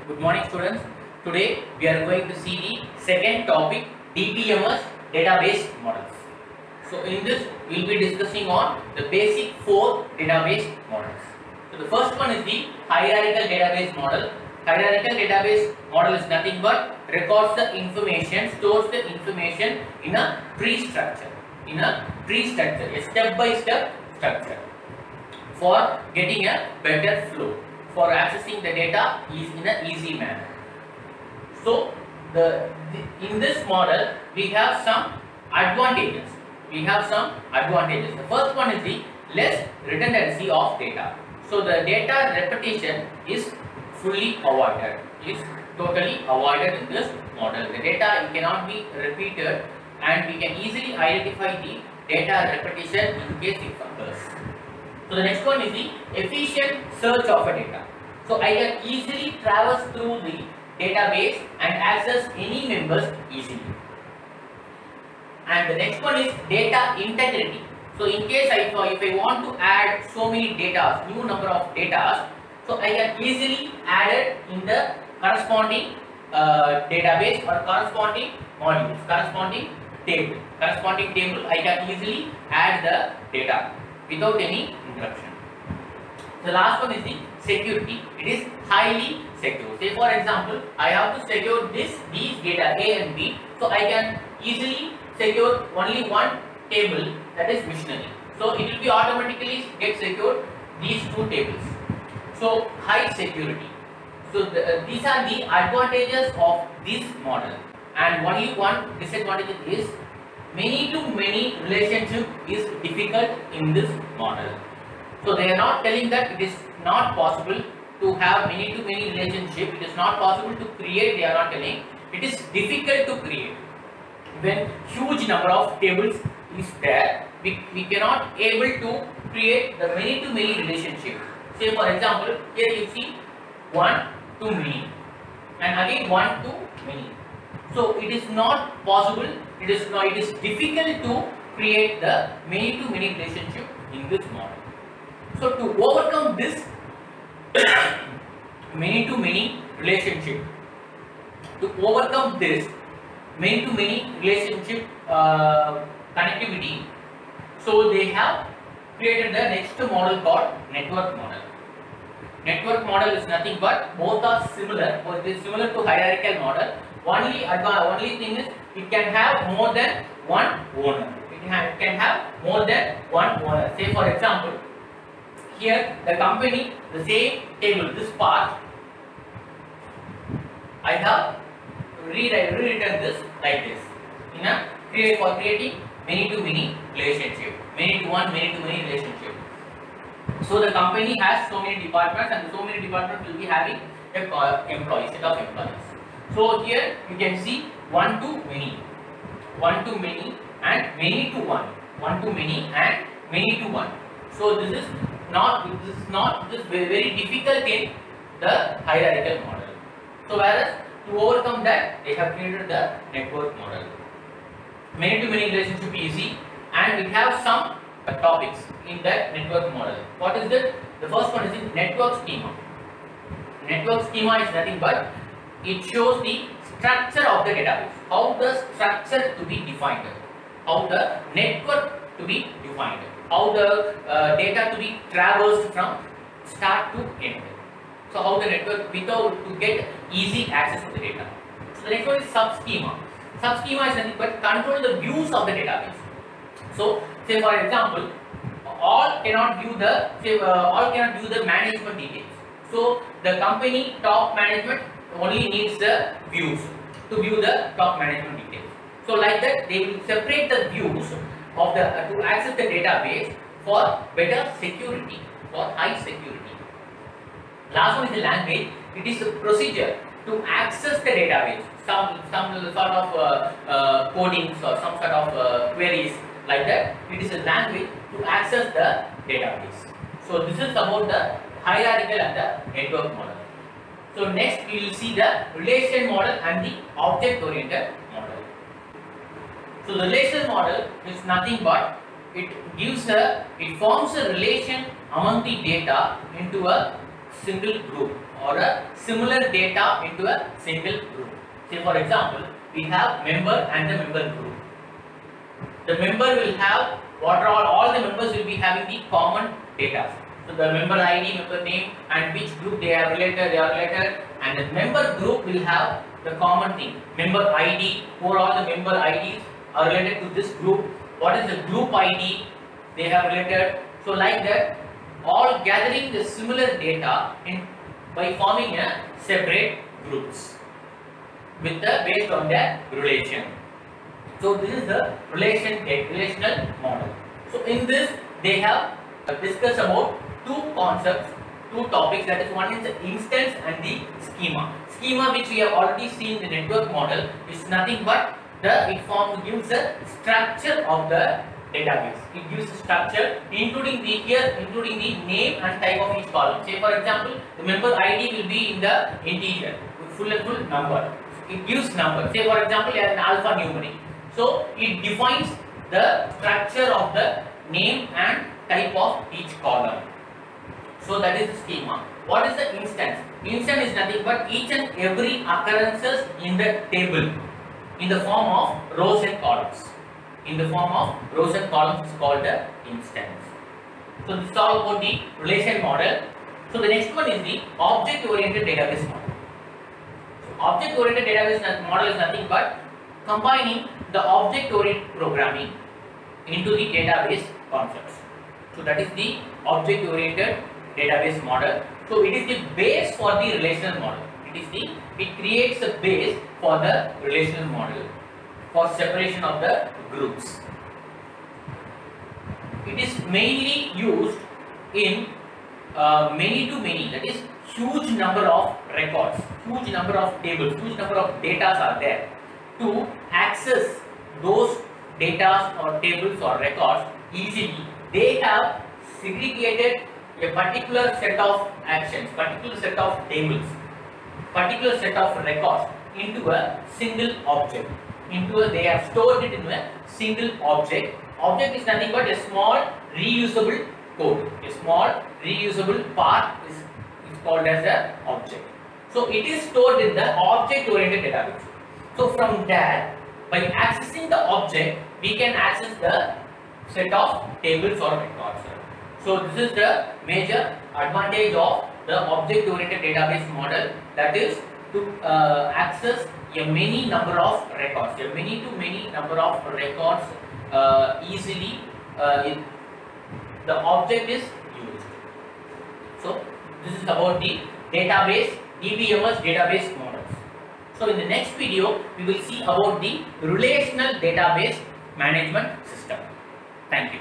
Good morning students. Today we are going to see the second topic, DBMS database models. So in this we will be discussing on the basic 4 database models. So the first one is the hierarchical database model. Hierarchical database model is nothing but records the information, stores the information in a tree structure, a step-by-step structure for getting a better flow, for accessing the data is in an easy manner. So in this model we have some advantages. The first one is the less redundancy of data. So the data repetition is fully avoided, totally avoided in this model. The data cannot be repeated and we can easily identify the data repetition in case it occurs. So the next one is the efficient search of a data. So I can easily traverse through the database and access any members easily. And the next one is data integrity. So in case if I want to add so many data, new number of data, so I can easily add it in the corresponding database or corresponding modules, corresponding table. I can easily add the data without any interruption. The last one is the security. It is highly secure. Say for example, I have to secure these data A and B, so I can easily secure only one table, that is missionary. So it will be automatically get secured these two tables. So high security. So these are the advantages of this model, and only one disadvantage is many to many relationship is difficult in this model. So they are not telling that it is not possible to have many to many relationship. It is not possible to create. They are not telling it is difficult to create. When huge number of tables is there, we cannot able to create the many to many relationship. Say for example, here you see 1 to many and again 1 to many. So it is not possible. It is difficult to create the many to many relationship in this model. So to overcome this many to many relationship, connectivity, so they have created the next model called network model. Network model is nothing but both are similar, or it is similar to hierarchical model. Only thing is it can have more than one owner. It can have more than one owner. Say for example, here the company, the same table, this part, I have rewritten this like this for creating many to many relationship, many to one, many to many relationship. So the company has so many departments, and so many departments will be having a set of employees. So here you can see 1 to many, and many to one, 1 to many and many to one. So this is very difficult in the hierarchical model. So whereas to overcome that, they have created the network model. Many to many relationship easy, and we have some topics in that network model. What is it? The first one is the network schema. Network schema is nothing but it shows the structure of the database, how the structure to be defined, how the network to be defined, how the data to be traversed from start to end. So how the network to get easy access to the data. So the next one is subschema. Subschema is nothing but control the views of the database. So say for example, all cannot view the management details. So the company top management only needs the views to view the top management details. So like that, they will separate the views of the to access the database for better security, for high security. Last one is the language. It is a procedure to access the database, some sort of codings or some sort of queries like that. It is a language to access the database. So this is about the hierarchical and the network model. So next we will see the relation model and the object oriented model. So the relation model is nothing but it forms a relation among the data into a single group or a similar data into a single group. Say for example, we have member and the member group. The member will have what are all the members will be having the common data. So the member ID, member name, and which group they are related, and the member group will have the common thing. Member ID, who are all the member IDs are related to this group. What is the group ID they have related? So like that, all gathering the similar data by forming a separate groups with the based on their relation. So this is the relational model. So in this they have discussed about two concepts, two topics, that is one is the instance and the schema. Schema, which we have already seen in the network model, is nothing but gives the structure of the database. It gives the structure including the name and type of each column. Say for example, the member ID will be in the integer with full number. It gives number. Say for example, an alphanumeric. So it defines the structure of the name and type of each column. So that is the schema. What is the instance? Instance is nothing but each and every occurrences in the table in the form of rows and columns. In the form of rows and columns is called the instance. So this is all about the relation model. So the next one is the object-oriented database model. So object-oriented database model is nothing but combining the object-oriented programming into the database concepts. So that is the object-oriented database model. So it is the base for the relational model. It creates a base for the relational model for separation of the groups. It is mainly used in many-to-many, that is huge number of records, huge number of tables, huge number of data are there. To access those data or tables or records easily, they have segregated a particular set of actions, particular set of tables, particular set of records into a single object. They have stored it in a single object. Object is nothing but a small reusable code. A small reusable part is called as an object. So it is stored in the object-oriented database. So from there, by accessing the object, we can access the set of tables or records. So this is the major advantage of the object-oriented database model, that is to access a many number of records, a many number of records easily. The object is used. So this is about the database, DBMS database models. So in the next video, we will see about the relational database management system. Thank you.